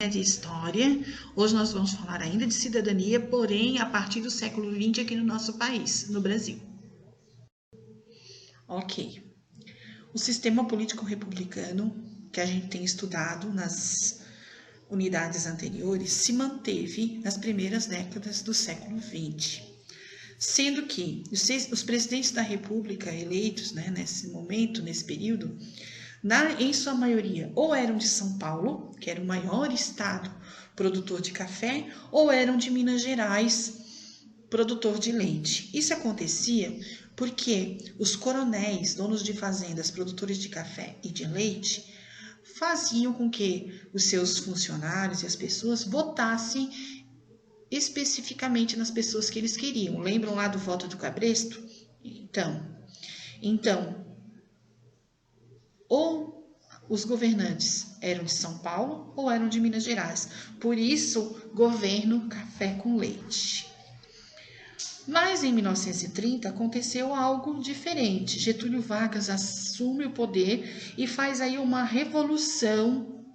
de história. Hoje nós vamos falar ainda de cidadania, porém a partir do século XX aqui no nosso país, no Brasil. Ok. O sistema político republicano que a gente tem estudado nas unidades anteriores se manteve nas primeiras décadas do século XX, sendo que os presidentes da República eleitos, nesse momento, nesse período, em sua maioria, ou eram de São Paulo, que era o maior estado produtor de café, ou eram de Minas Gerais, produtor de leite. Isso acontecia porque os coronéis, donos de fazendas, produtores de café e de leite, faziam com que os seus funcionários e as pessoas votassem especificamente nas pessoas que eles queriam. Lembram lá do voto do Cabresto? Então, ou os governantes eram de São Paulo ou eram de Minas Gerais. Por isso, governo café com leite. Mas em 1930 aconteceu algo diferente. Getúlio Vargas assume o poder e faz aí uma revolução,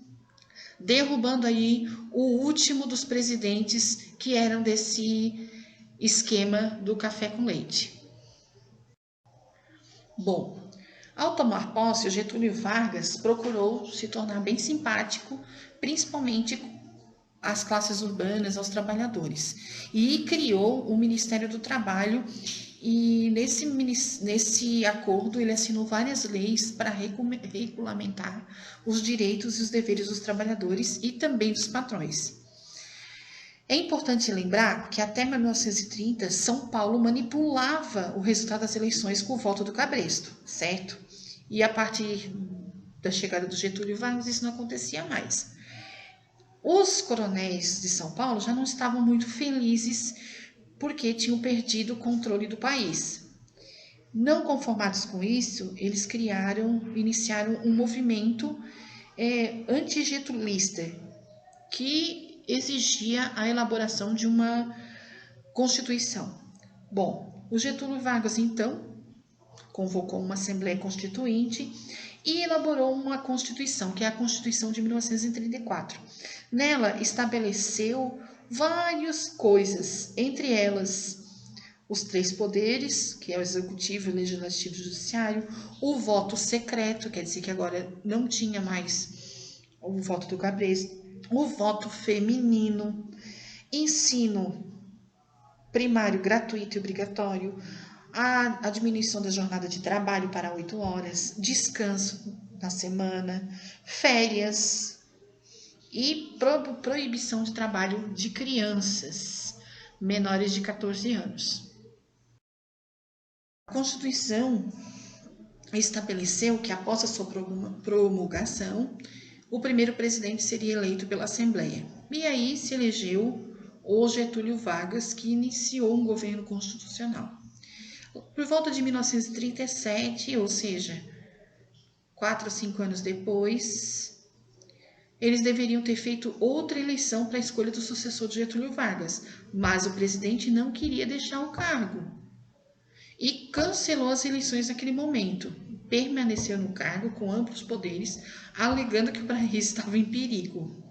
derrubando aí o último dos presidentes que eram desse esquema do café com leite. Bom, ao tomar posse, o Getúlio Vargas procurou se tornar bem simpático, principalmente às classes urbanas, aos trabalhadores, e criou o Ministério do Trabalho, e nesse acordo ele assinou várias leis para regulamentar os direitos e os deveres dos trabalhadores e também dos patrões. É importante lembrar que até 1930, São Paulo manipulava o resultado das eleições com o voto do Cabresto, certo? E a partir da chegada do Getúlio Vargas, isso não acontecia mais. Os coronéis de São Paulo já não estavam muito felizes porque tinham perdido o controle do país. Não conformados com isso, eles iniciaram um movimento antigetulista que exigia a elaboração de uma Constituição. Bom, o Getúlio Vargas, então, convocou uma Assembleia Constituinte e elaborou uma Constituição, que é a Constituição de 1934. Nela, estabeleceu várias coisas, entre elas os 3 poderes, que é o Executivo, o Legislativo e o Judiciário, o voto secreto, quer dizer que agora não tinha mais o voto do Cabresto, o voto feminino, ensino primário gratuito e obrigatório, a diminuição da jornada de trabalho para 8 horas, descanso na semana, férias e proibição de trabalho de crianças menores de 14 anos. A Constituição estabeleceu que após a sua promulgação, o primeiro presidente seria eleito pela Assembleia. E aí se elegeu o Getúlio Vargas, que iniciou um governo constitucional. Por volta de 1937, ou seja, 4 ou 5 anos depois, eles deveriam ter feito outra eleição para a escolha do sucessor de Getúlio Vargas, mas o presidente não queria deixar o cargo e cancelou as eleições naquele momento. Permaneceu no cargo com amplos poderes, alegando que o país estava em perigo.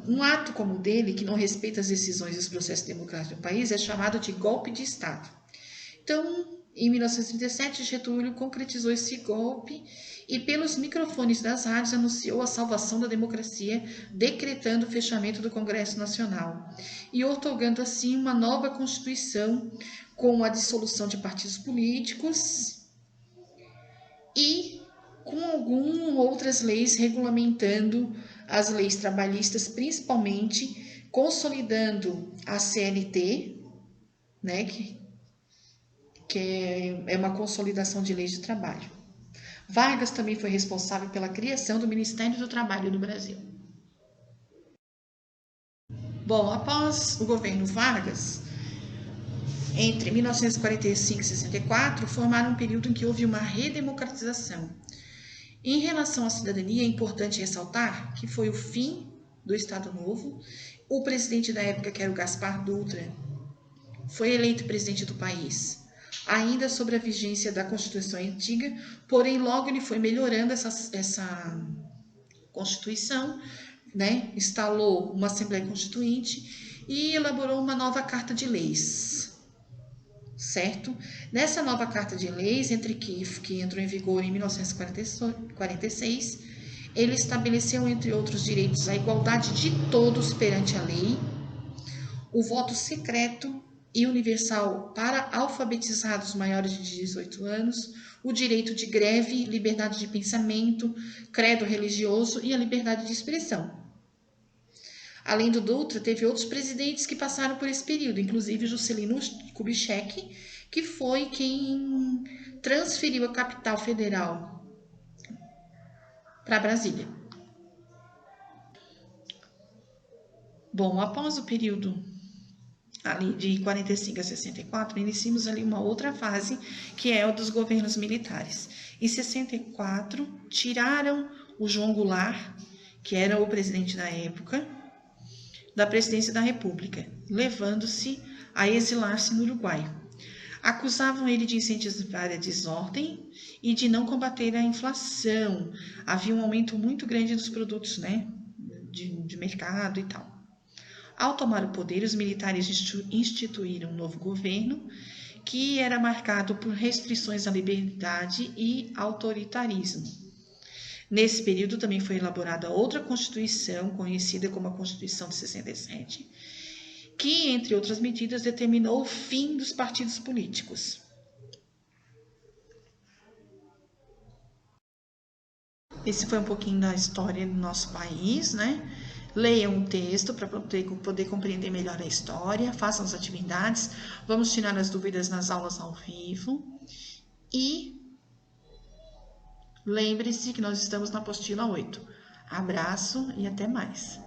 Um ato como o dele, que não respeita as decisões e os processos democráticos do país, é chamado de golpe de Estado. Então, em 1937, Getúlio concretizou esse golpe e, pelos microfones das rádios, anunciou a salvação da democracia, decretando o fechamento do Congresso Nacional e outorgando, assim, uma nova Constituição com a dissolução de partidos políticos e com algumas outras leis regulamentando as leis trabalhistas, principalmente consolidando a CLT, que é uma consolidação de leis de trabalho. Vargas também foi responsável pela criação do Ministério do Trabalho do Brasil. Bom, após o governo Vargas, entre 1945 e 64, formaram um período em que houve uma redemocratização. Em relação à cidadania, é importante ressaltar que foi o fim do Estado Novo. O presidente da época, que era o Gaspar Dutra, foi eleito presidente do país, ainda sobre a vigência da Constituição antiga, porém logo ele foi melhorando essa Constituição, né? Instalou uma Assembleia Constituinte e elaborou uma nova Carta de Leis, certo? Nessa nova Carta de Leis, que entrou em vigor em 1946, ele estabeleceu, entre outros direitos, a igualdade de todos perante a lei, o voto secreto e universal para alfabetizados maiores de 18 anos, o direito de greve, liberdade de pensamento, credo religioso e a liberdade de expressão. Além do Dutra, teve outros presidentes que passaram por esse período, inclusive Juscelino Kubitschek, que foi quem transferiu a capital federal para Brasília. Bom, após o período ali de 45 a 64, iniciamos ali uma outra fase, que é o dos governos militares. Em 64, tiraram o João Goulart, que era o presidente da época, da presidência da República, levando-se a exilar-se no Uruguai. Acusavam ele de incentivar a desordem e de não combater a inflação. Havia um aumento muito grande dos produtos, né, de mercado e tal. Ao tomar o poder, os militares instituíram um novo governo que era marcado por restrições à liberdade e autoritarismo. Nesse período também foi elaborada outra Constituição, conhecida como a Constituição de 67, que, entre outras medidas, determinou o fim dos partidos políticos. Esse foi um pouquinho da história do nosso país, né? Leiam o texto para poder compreender melhor a história, façam as atividades, vamos tirar as dúvidas nas aulas ao vivo e lembre-se que nós estamos na apostila 8. Abraço e até mais.